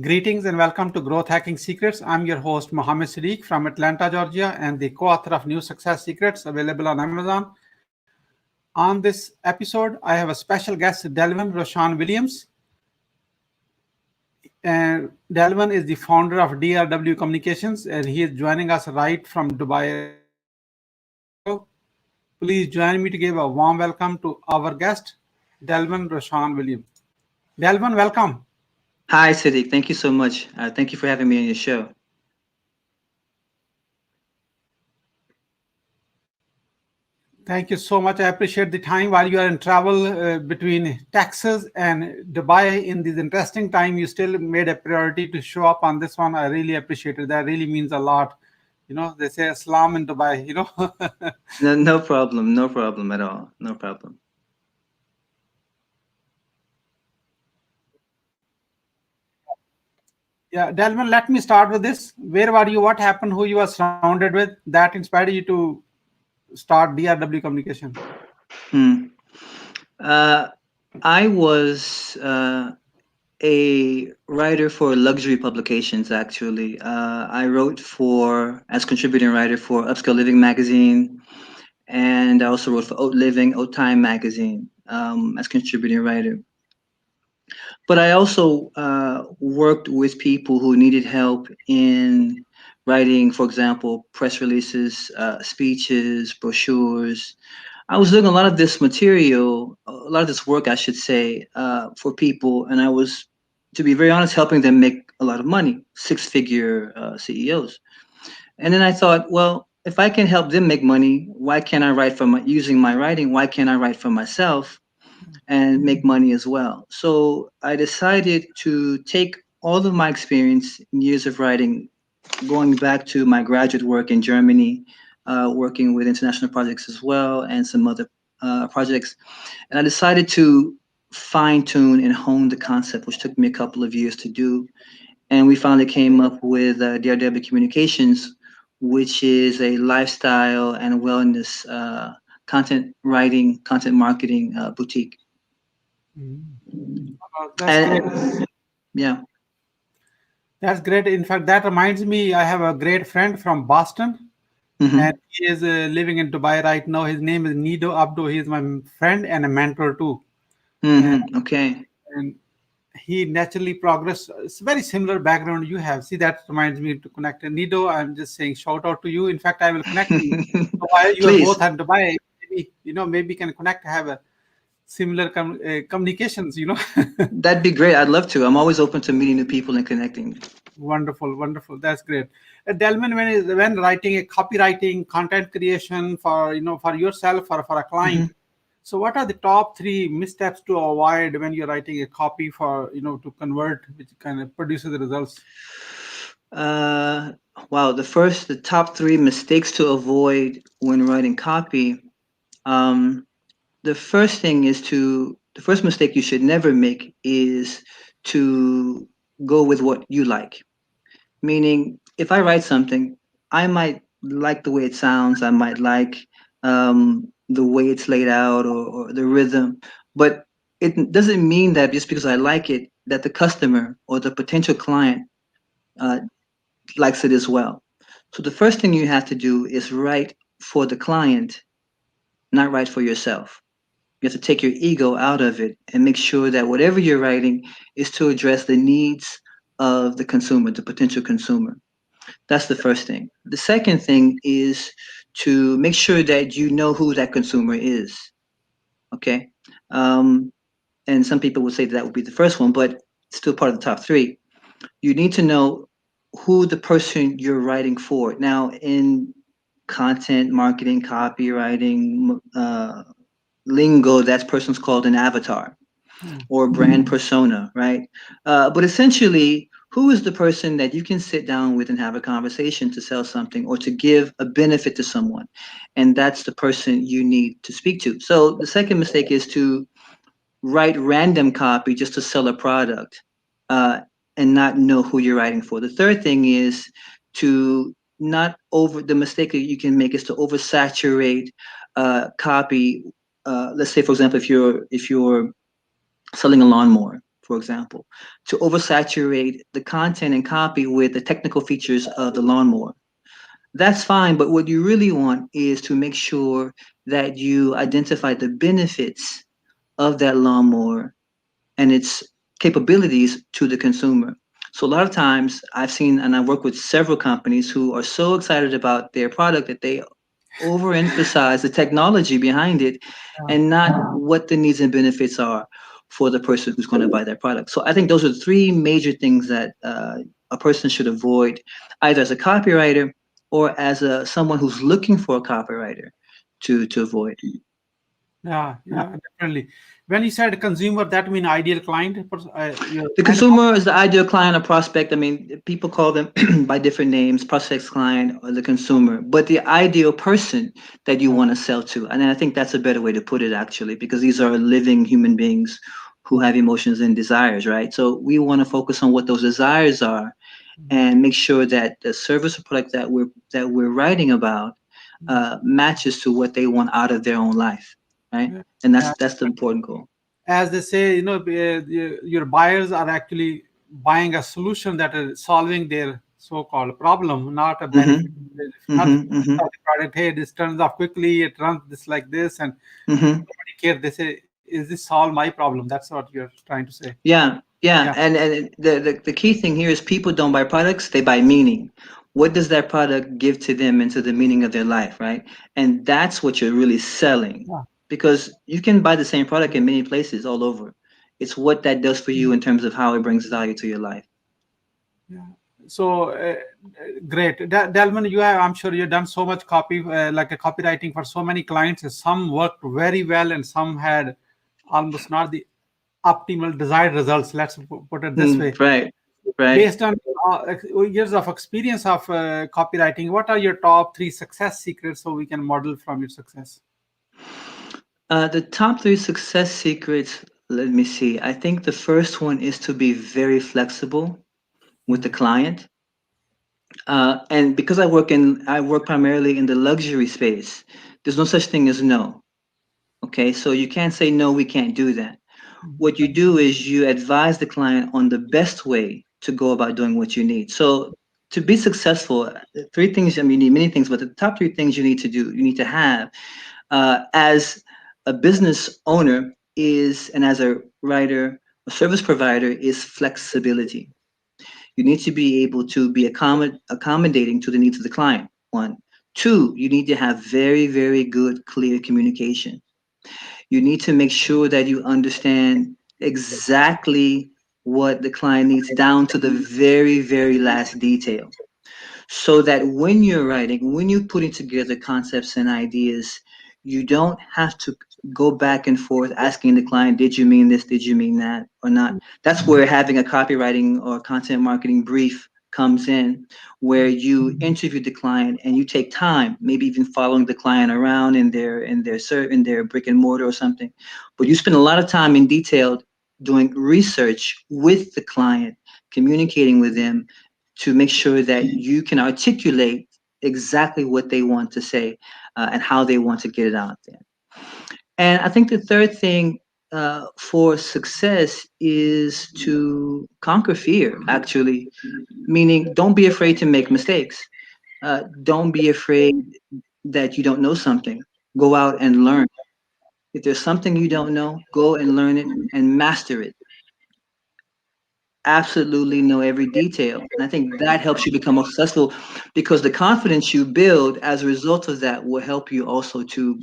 Greetings and welcome to Growth Hacking Secrets. I'm your host, Muhammad Siddique from Atlanta, Georgia, and the co-author of New Success Secrets available on Amazon. On this episode, I have a special guest, Dellvin Roshon Williams. And Dellvin is the founder of DRW Communications, and he is joining us right from Dubai. Please join me to give a warm welcome to our guest, Dellvin Roshon Williams. Dellvin, welcome. Hi, Siddiq. Thank you so much. Thank you for having me on your show. Thank you so much. I appreciate the time while you are in travel between Texas and Dubai in this interesting time. You still made a priority to show up on this one. I really appreciate it. That really means a lot. You know, they say Islam in Dubai, you know. No, no problem. No problem at all. No problem. Yeah, Delman, let me start with this. Where were you? What happened? Who you were surrounded with that inspired you to start DRW Communication? Hmm. Uh, I was a writer for luxury publications, actually. I wrote as contributing writer for Upscale Living magazine, and I also wrote for Oat Living, Oat Time magazine, as contributing writer. But I also worked with people who needed help in writing, for example, press releases, speeches, brochures. I was doing a lot of this material, a lot of this work, I should say, for people, and I was, to be very honest, helping them make a lot of money, six-figure CEOs. And then I thought, well, if I can help them make money, why can't I write using my writing? Why can't I write for myself and make money as well? So I decided to take all of my experience in years of writing, going back to my graduate work in Germany, working with international projects as well, and some other projects. And I decided to fine tune and hone the concept, which took me a couple of years to do. And we finally came up with DRW Communications, which is a lifestyle and wellness content writing, content marketing boutique. That's great. And yeah. That's great. In fact, that reminds me, I have a great friend from Boston, and Hmm. he is living in Dubai right now. His name is Nido Abdo. He is my friend and a mentor too. And, Okay. and he naturally progressed. It's a very similar background you have. See, that reminds me to connect. And Nido, I'm just saying shout out to you. In fact, I will connect you. So while you are Please. both in Dubai, maybe, maybe can connect, have a similar communications, That'd be great. I'd love to. I'm always open to meeting new people and connecting. Wonderful, wonderful. That's great. Delman, when writing a copywriting, content creation for for yourself or for a client, Hmm. so what are the top three missteps to avoid when you're writing a copy for to convert, which kind of produces the results? Uh, wow. The top three mistakes to avoid when writing copy. Um, the first mistake you should never make is to go with what you like. Meaning, if I write something, I might like the way it sounds, I might like the way it's laid out, or the rhythm, but it doesn't mean that just because I like it, that the customer or the potential client uh, likes it as well. So the first thing you have to do is write for the client, not write for yourself. You have to take your ego out of it and make sure that whatever you're writing is to address the needs of the consumer, the potential consumer. That's the first thing. The second thing is to make sure that you know who that consumer is. Okay. Um, and some people would say that would be the first one, but it's still part of the top three. You need to know who the person you're writing for. Now, in content marketing, copywriting, lingo, that person's called an avatar Hmm. or brand persona, right? But essentially, who is the person that you can sit down with and have a conversation to sell something or to give a benefit to someone? And that's the person you need to speak to. So the second mistake is to write random copy just to sell a product uh, and not know who you're writing for. The third thing is to not over the mistake that you can make is to oversaturate copy. Let's say, for example, if you're selling a lawnmower, for example, to oversaturate the content and copy with the technical features of the lawnmower. That's fine, but what you really want is to make sure that you identify the benefits of that lawnmower and its capabilities to the consumer. So a lot of times I've seen and I work with several companies who are so excited about their product that they overemphasize the technology behind it Yeah. and not what the needs and benefits are for the person who's going to buy that product. So I think those are three major things that a person should avoid, either as a copywriter or as a someone who's looking for a copywriter to avoid. Yeah, yeah, definitely. When you said consumer, that mean ideal client, your The kind of. consumer is the ideal client or prospect. I mean, people call them by different names, prospects, client, or the consumer, but the ideal person that you Yeah, want to sell to. And I think that's a better way to put it, actually, because these are living human beings who yeah, have emotions and desires, right? So we want to focus on what those desires are and make sure that the service or product that we're writing about matches to what they want out of their own life, right? yeah. And Yeah. that's the important goal. As they say, your buyers are actually buying a solution that is solving their so-called problem, not a benefit. Mm-hmm. Not Mm-hmm. Mm-hmm. the product. Hey, this turns off quickly. It runs this like this, and Mm-hmm. nobody care. They say, "Is this solve my problem?" That's what you're trying to say. Yeah, yeah, Yeah, and the key thing here is people don't buy products, they buy meaning. What does that product give to them into the meaning of their life, right? And that's what you're really selling. yeah, Because you can buy the same product in many places all over. It's what that does for you in terms of how it brings value to your life. yeah. So great, Delvin. You have, I'm sure you've done so much like a copywriting for so many clients. Some worked very well, and some had almost not the optimal desired results. Let's put it this way. Right, right. Based on years of experience of copywriting, what are your top three success secrets so we can model from your success? The top three success secrets, let me see. I think the first one is to be very flexible with the Mm, client. And because I work primarily in the luxury space, there's no such thing as no. Okay, so you can't say no, we can't do that. mm, What you do is you advise the client on the best way to go about doing what you need. So to be successful, three things. I mean, you need many things, but the top three things you need to do, you need to have as a business owner is, and as a writer, a service provider is flexibility. You need to be able to be accommodating to the needs of the client. One. Two, you need to have very, very good, clear communication. You need to make sure that you understand exactly what the client needs down to the very, very last detail. So that when you're writing, when you're putting together concepts and ideas, you don't have to go back and forth asking the client, did you mean this? Did you mean that? Or not? That's where having a copywriting or content marketing brief comes in, where you interview the client and you take time, maybe even following the client around in their brick and mortar or something. But you spend a lot of time in detail doing research with the client, communicating with them to make sure that you can articulate exactly what they want to say and how they want to get it out there. And I think the third thing for success is to conquer fear, actually, meaning don't be afraid to make mistakes. Don't be afraid that you don't know something. Go out and learn. If there's something you don't know, go and learn it and master it. Absolutely know every detail. And I think that helps you become more successful because the confidence you build as a result of that will help you also to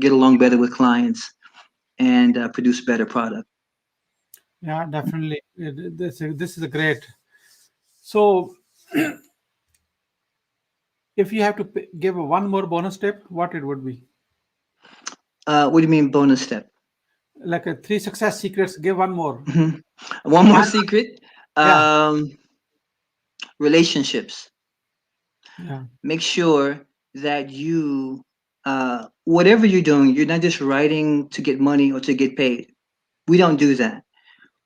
get along better with clients and produce better product. yeah, definitely. This is a great. So, if you have to give one more bonus tip, what it would be? What do you mean bonus step? Like a three success secrets. Give one more. Mhm. One more And secret. yeah, Um, Relationships. yeah, Make sure that you, whatever you're doing, you're not just writing to get money or to get paid. We don't do that.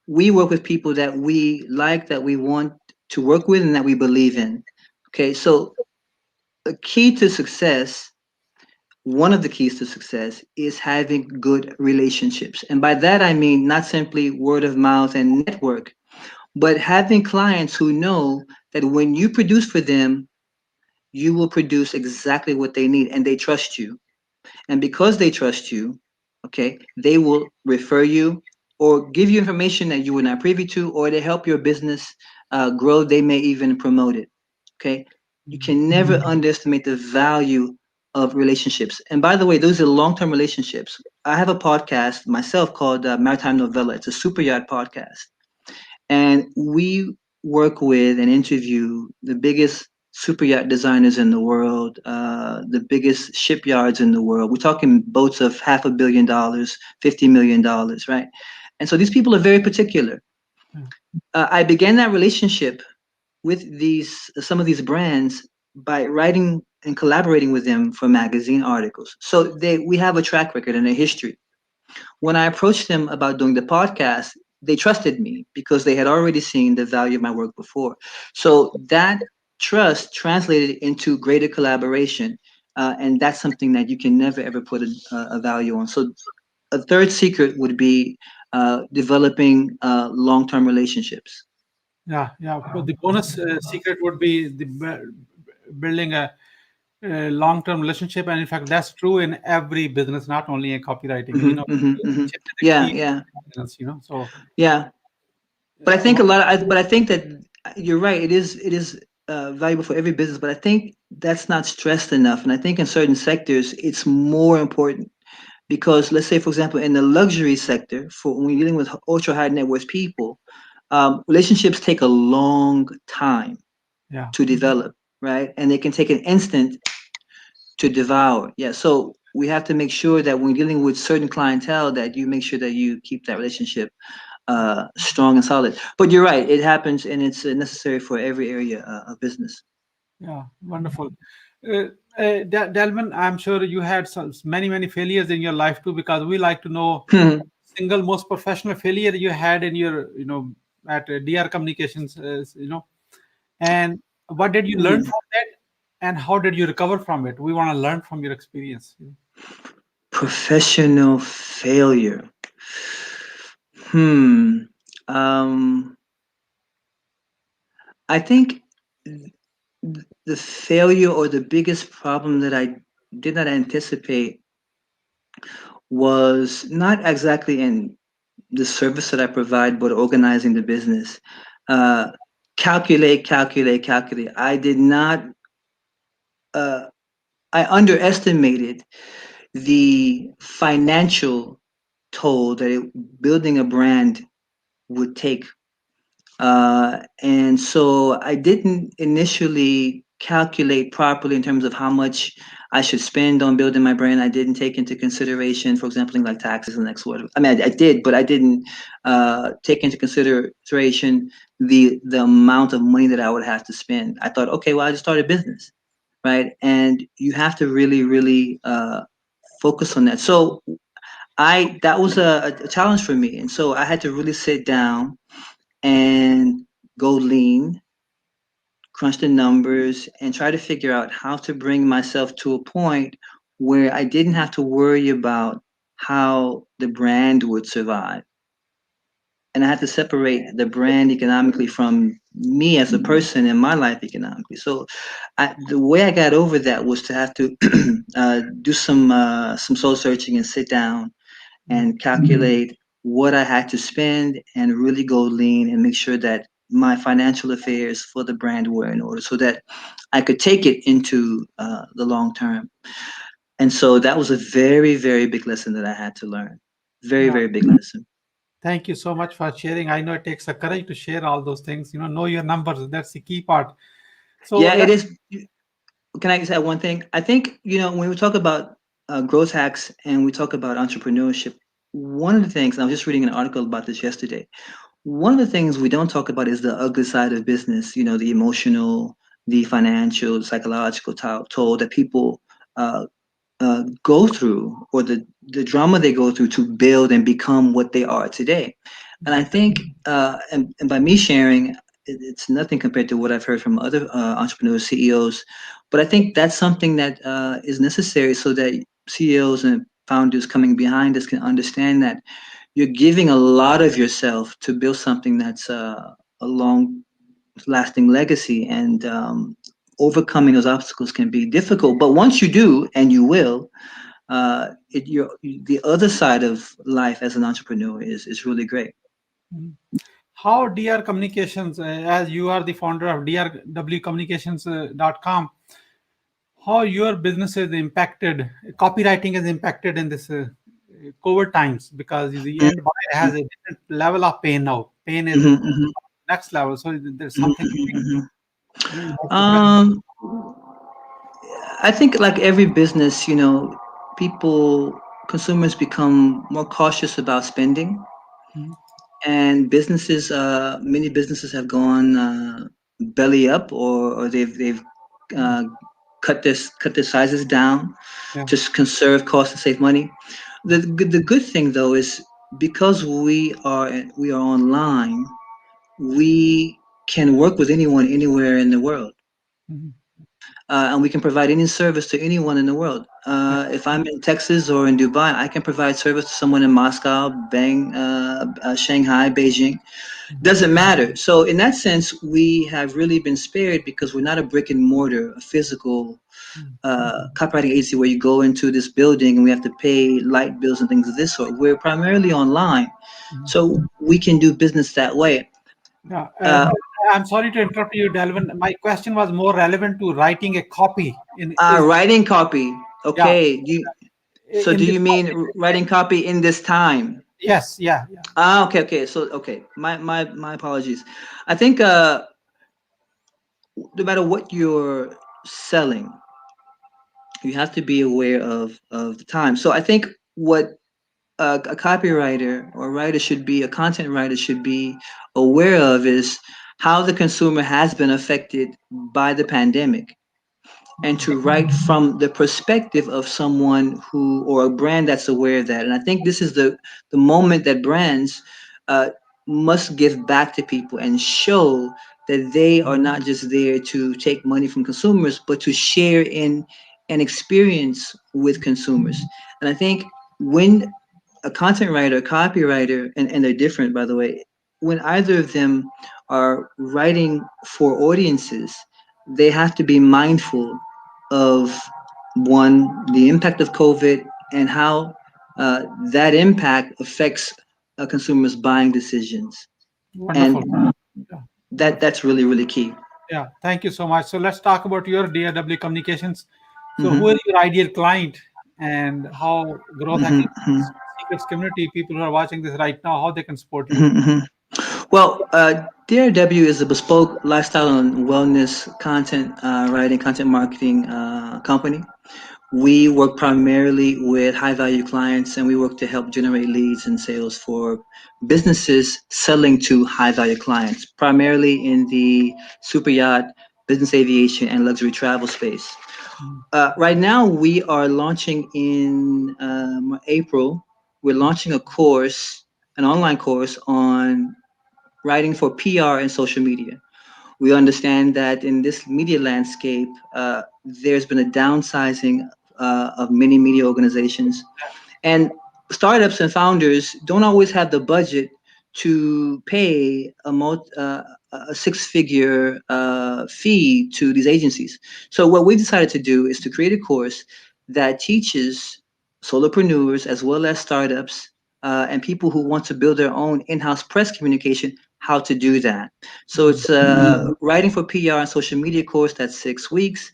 We work with people that we like, that we want to work with, and that we believe in. Okay, so a key to success one of the keys to success is having good relationships. And by that, I mean not simply word of mouth and network, but having clients who know that when you produce for them, you will produce exactly what they need and they trust you. And because they trust you, okay, they will refer you or give you information that you were not privy to, or to help your business grow. They may even promote it. Okay. You can never underestimate the value of relationships. And by the way, those are long term relationships. I have a podcast myself called Maritime Novella. It's a super yacht podcast. And we work with and interview the biggest super yacht designers in the world, the biggest shipyards in the world. We're talking boats of $500 million, $50 million, right? And so these people are very particular. Yeah. I began that relationship with these some of these brands by writing and collaborating with them for magazine articles. So we have a track record and a history. When I approached them about doing the podcast, they trusted me because they had already seen the value of my work before. So that trust translated into greater collaboration. And that's something that you can never ever put a value on. So a third secret would be developing long-term relationships. Yeah, yeah. But the bonus secret would be building a long-term relationship, and in fact, that's true in every business, not only in copywriting. Relationship is the Yeah, key yeah, in business. So yeah. But I think a lot. But I think that you're right. It is valuable for every business. But I think that's not stressed enough. And I think in certain sectors, it's more important because let's say, for example, in the luxury sector, for when you're dealing with ultra high net worth people, relationships take a long time yeah, to develop, right? And they can take an instant to devour. Yeah. So we have to make sure that when you're dealing with certain clientele, that you make sure that you keep that relationship strong and solid. But you're right; it happens, and it's necessary for every area of business. yeah, wonderful. Delvin, I'm sure you had many failures in your life too, because we like to know single most professional failure you had in your, at DR Communications, and what did you learn from that, and how did you recover from it? We want to learn from your experience. Professional failure. Hmm. Um, I think the failure or the biggest problem that I did not anticipate was not exactly in the service that I provide, but organizing the business. Uh, calculate. I did not. Uh, I underestimated the financial toll that building a brand would take. And so I didn't initially calculate properly in terms of how much I should spend on building my brand. I didn't take into consideration, for example, things like taxes and export. I mean, I did, but I didn't take into consideration the amount of money that I would have to spend. I thought, okay, well, I just started a business, right? And you have to really focus on that. So that was a challenge for me, and so I had to really sit down and go lean, crunch the numbers, and try to figure out how to bring myself to a point where I didn't have to worry about how the brand would survive. And I had to separate the brand economically from me as a person in my life economically. So the way I got over that was to have to do some soul searching and sit down and calculate what I had to spend and really go lean and make sure that my financial affairs for the brand were in order so that I could take it into the long term. And so that was a very big lesson that I had to learn. Yeah. Very big lesson. Thank you so much for sharing. I know it takes a courage to share all those things. Know your numbers. That's the key part. So Yeah, it let's. is. Can I just add one thing? I think, when we talk about growth hacks and we talk about entrepreneurship, one of the things, and I was just reading an article about this yesterday. One of the things we don't talk about is the ugly side of business, the emotional, the financial, psychological toll that people go through, or the drama they go through to build and become what they are today. And I think, and by me sharing, it's nothing compared to what I've heard from other entrepreneurs, CEOs, but I think that's something that is necessary so that CEOs and founders coming behind us can understand that you're giving a lot of yourself to build something that's a long lasting legacy, and overcoming those obstacles can be difficult. But once you do, and you will, the other side of life as an entrepreneur is really great. Mhm. How DR Communications, as you are the founder of DRW Communications.com, how your business is impacted, copywriting is impacted in this COVID times, because the end buyer has a different level of pain now. Pain is Mhm, mhm, next level. So there's mhm, something you think mhm, you have mhm. to address. I think like every business, people, consumers become more cautious about spending, Mhm. and many businesses have gone belly up, or they've uh, cut their sizes down Yeah. to conserve costs and save money. The good thing though is, because we are online, we can work with anyone anywhere in the world, Mhm. and we can provide any service to anyone in the world. Yeah. If I'm in Texas or in Dubai, I can provide service to someone in Moscow, Shanghai, Beijing. Mhm. Doesn't matter. So in that sense, we have really been spared, because we're not a brick and mortar, a physical Mhm. copywriting agency where you go into this building and we have to pay light bills and things of this sort. We're primarily online, Mhm. so we can do business that way. Yeah. Uh, I'm sorry to interrupt you, Delvin. My question was more relevant to writing a copy. In is Writing copy. Yeah, Okay. So in do this you mean copy. writing copy in this time? Yes. Yeah. Yeah. Okay, okay. So okay, my apologies. I think no matter what you're selling, you have to be aware of the time. So I think what a copywriter or writer should be, a content writer should be aware of, is how the consumer has been affected by the pandemic, and Mhm. to write from the perspective of someone who, or a brand that's aware of that. And I think this is the moment that brands uh, must give back to people and show that they are not just there to take money from consumers, but to share in an experience with consumers. And I think when a content writer, a copywriter, and they're different, by the way, when either of them are writing for audiences, they have to be mindful of, one, the impact of COVID, and how that impact affects a consumer's buying decisions. And Wonderful. Yeah. Wonderful. that's really, really key. Yeah. Thank you so much. So let's talk about your DRW Communications. So who Hmm. is your ideal client, and how growth hacking Hmm. secrets community, people who are watching this right now, how they can support you? Hmm. Well, DRW is a bespoke lifestyle and wellness content writing, content marketing company. We work primarily with high value clients, and we work to help generate leads and sales for businesses selling to high value clients, primarily in the super yacht, business aviation, and luxury travel space. Mhm. Right now, we are launching in April. We're launching a course, an online course on writing for PR and social media. We understand that in this media landscape, there's been a downsizing of many media organizations, and startups and founders don't always have the budget to pay a six-figure fee to these agencies. So what we decided to do is to create a course that teaches solopreneurs as well as startups and people who want to build their own in-house press communication how to do that. So Mhm. it's a writing for PR and social media course that's 6 weeks,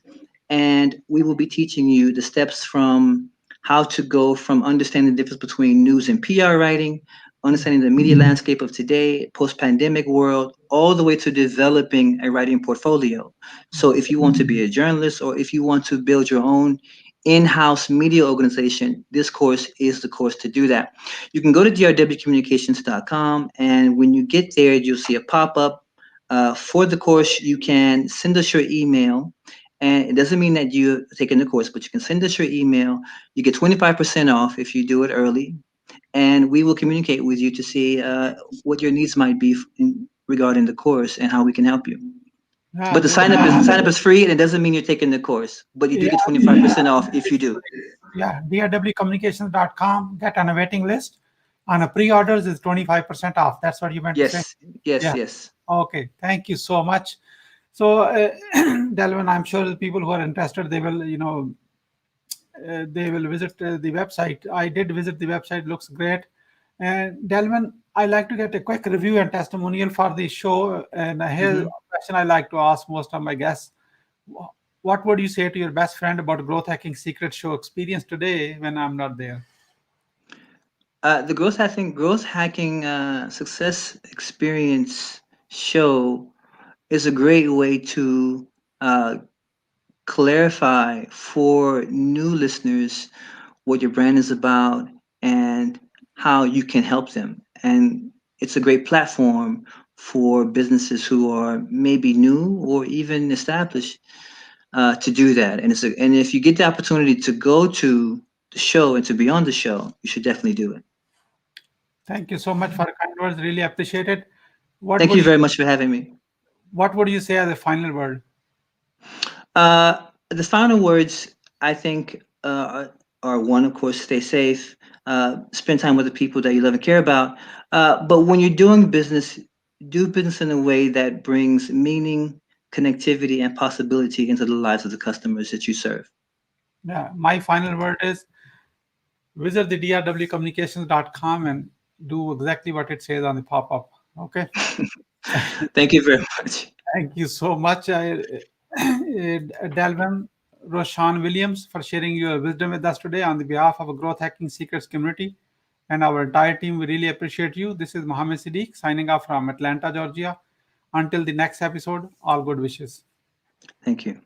and we will be teaching you the steps from how to go from understanding the difference between news and PR writing, understanding the media landscape of today, post-pandemic world, all the way to developing a writing portfolio. So if you want to be a journalist, or if you want to build your own in-house media organization, this course is the course to do that. You can go to drwcommunications.com, and when you get there, you'll see a pop-up for the course. You can send us your email, and it doesn't mean that you're taking the course, but you can send us your email. You get 25% off if you do it early, and we will communicate with you to see what your needs might be regarding the course and how we can help you. Yeah. But the sign up is free, and it doesn't mean you're taking the course, but you do Yeah. get 25% off if you do. Yeah, DRWCommunications.com. Get on a waiting list. On a pre-orders is 25% off. That's what you meant to say? Yes, yes, Yeah. yes. Okay. Thank you so much. So, Dellvin, I'm sure the people who are interested, they will, they will visit the website. I did visit the website. Looks great. And Dellvin, I like to get a quick review and testimonial for the show. And here's a Hmm. question I like to ask most of my guests. What would you say to your best friend about growth hacking secret show experience today when I'm not there? The growth hacking success experience show is a great way to uh, clarify for new listeners what your brand is about and how you can help them. And it's a great platform for businesses who are maybe new or even established to do that. And if you get the opportunity to go to the show and to be on the show, you should definitely do it. Thank you so much for the kind words. Really appreciate it. What Thank would you you very much for having me. What would you say as a final word? The final words, I think, are one, of course, stay safe, spend time with the people that you love and care about. But when you're doing business, do business in a way that brings meaning, connectivity, and possibility into the lives of the customers that you serve. Yeah, my final word is visit the drwcommunications.com and do exactly what it says on the pop-up. Okay. Thank you very much. Thank you so much, Dellvin Roshon Williams, for sharing your wisdom with us today on the behalf of a growth hacking secrets community and our entire team. We really appreciate you. This is Muhammad Siddique signing off from Atlanta, Georgia. Until the next episode, all good wishes. Thank you.